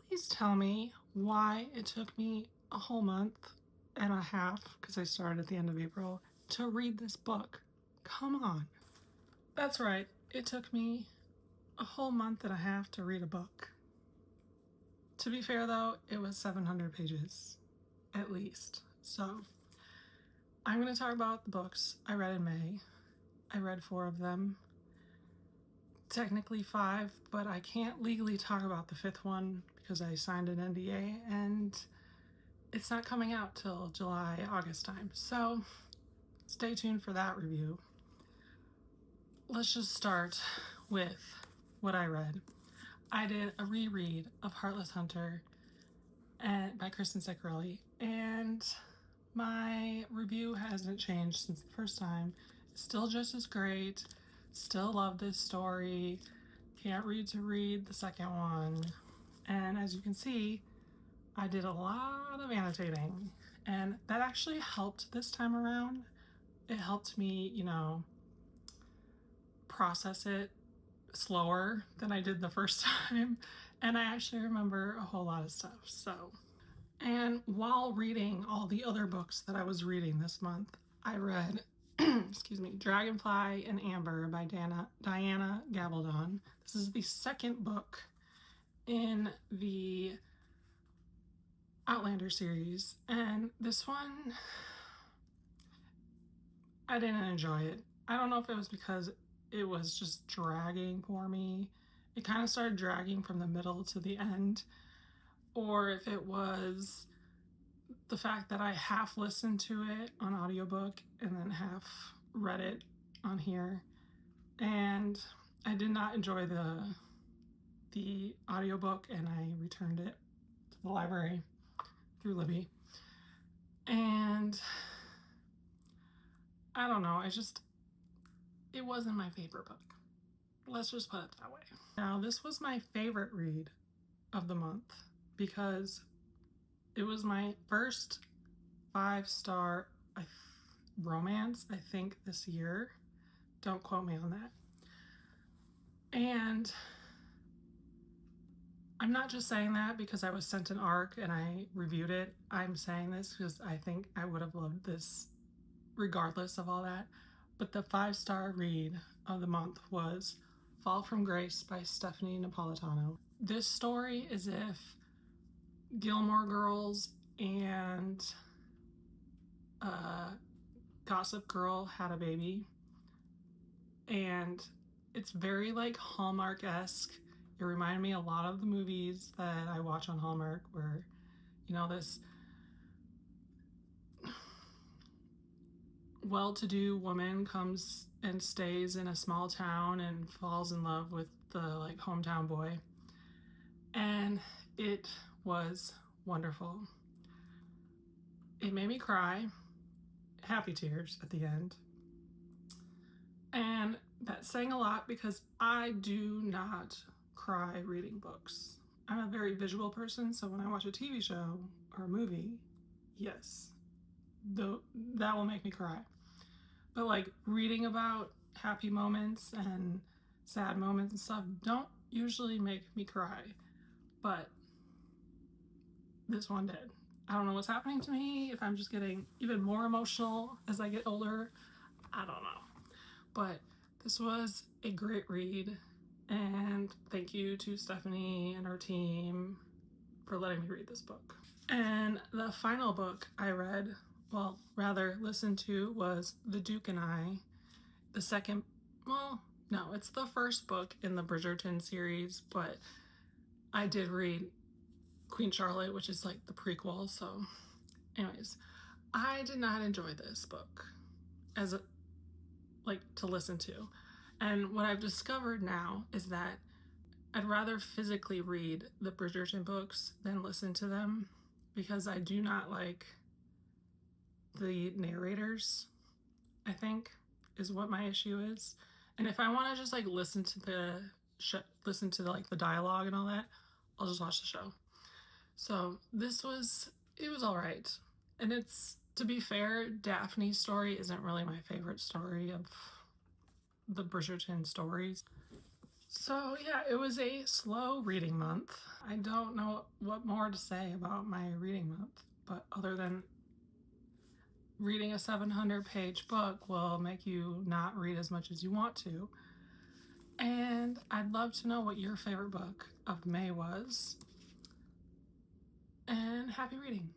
please tell me why it took me a whole month and a half, because I started at the end of April, to read this book? Come on. That's right, it took me a whole month and a half to read a book. To be fair though, it was 700 pages, at least. So, I'm going to talk about the books I read in May. I read 4 of them. Technically 5, but I can't legally talk about the 5th one because I signed an NDA and it's not coming out till July, August time. So stay tuned for that review. Let's just start with what I read. I did a reread of Heartless Hunter by Kristen Ciccarelli, and my review hasn't changed since the first time. It's still just as great. Still love this story. Can't wait to read the second one. And as you can see, I did a lot of annotating, and that actually helped this time around. It helped me, process it slower than I did the first time, and I actually remember a whole lot of stuff. So, and while reading all the other books that I was reading this month, I read excuse me, Dragonfly and Amber by Diana Gabaldon. This is the second book in the Outlander series, and this one, I didn't enjoy it. I don't know if it was because it was just dragging for me. It kind of started dragging from the middle to the end, or if it was the fact that I half listened to it on audiobook and then half read it on here, and I did not enjoy the audiobook, and I returned it to the library through Libby. And I don't know, it wasn't my favorite book. Let's just put it that way. Now, this was my favorite read of the month because it was my first 5-star romance, I think, this year. Don't quote me on that. And I'm not just saying that because I was sent an ARC and I reviewed it. I'm saying this because I think I would have loved this regardless of all that. But the 5-star read of the month was Fall from Grace by Stephanie Napolitano. This story is if Gilmore Girls and Gossip Girl had a baby, and it's very like Hallmark-esque. It reminded me a lot of the movies that I watch on Hallmark, where this well-to-do woman comes and stays in a small town and falls in love with the like hometown boy, and it was wonderful. It made me cry, happy tears at the end, and that's saying a lot because I do not cry reading books. I'm a very visual person, so when I watch a TV show or a movie, yes, that will make me cry. But like reading about happy moments and sad moments and stuff don't usually make me cry, but this one did. I don't know what's happening to me, if I'm just getting even more emotional as I get older. I don't know. But this was a great read, and thank you to Stephanie and her team for letting me read this book. And the final book I read, well, rather listened to, was The Duke and I. It's the first book in the Bridgerton series, but I did read Queen Charlotte, which is like the prequel. So anyways, I did not enjoy this book to listen to. And what I've discovered now is that I'd rather physically read the Bridgerton books than listen to them, because I do not like the narrators, I think, is what my issue is. And if I want to just like listen to the dialogue and all that, I'll just watch the show. So it was all right. And it's, to be fair, Daphne's story isn't really my favorite story of the Bridgerton stories. So yeah, it was a slow reading month. I don't know what more to say about my reading month, but other than reading a 700-page book will make you not read as much as you want to. And I'd love to know what your favorite book of May was. And happy reading.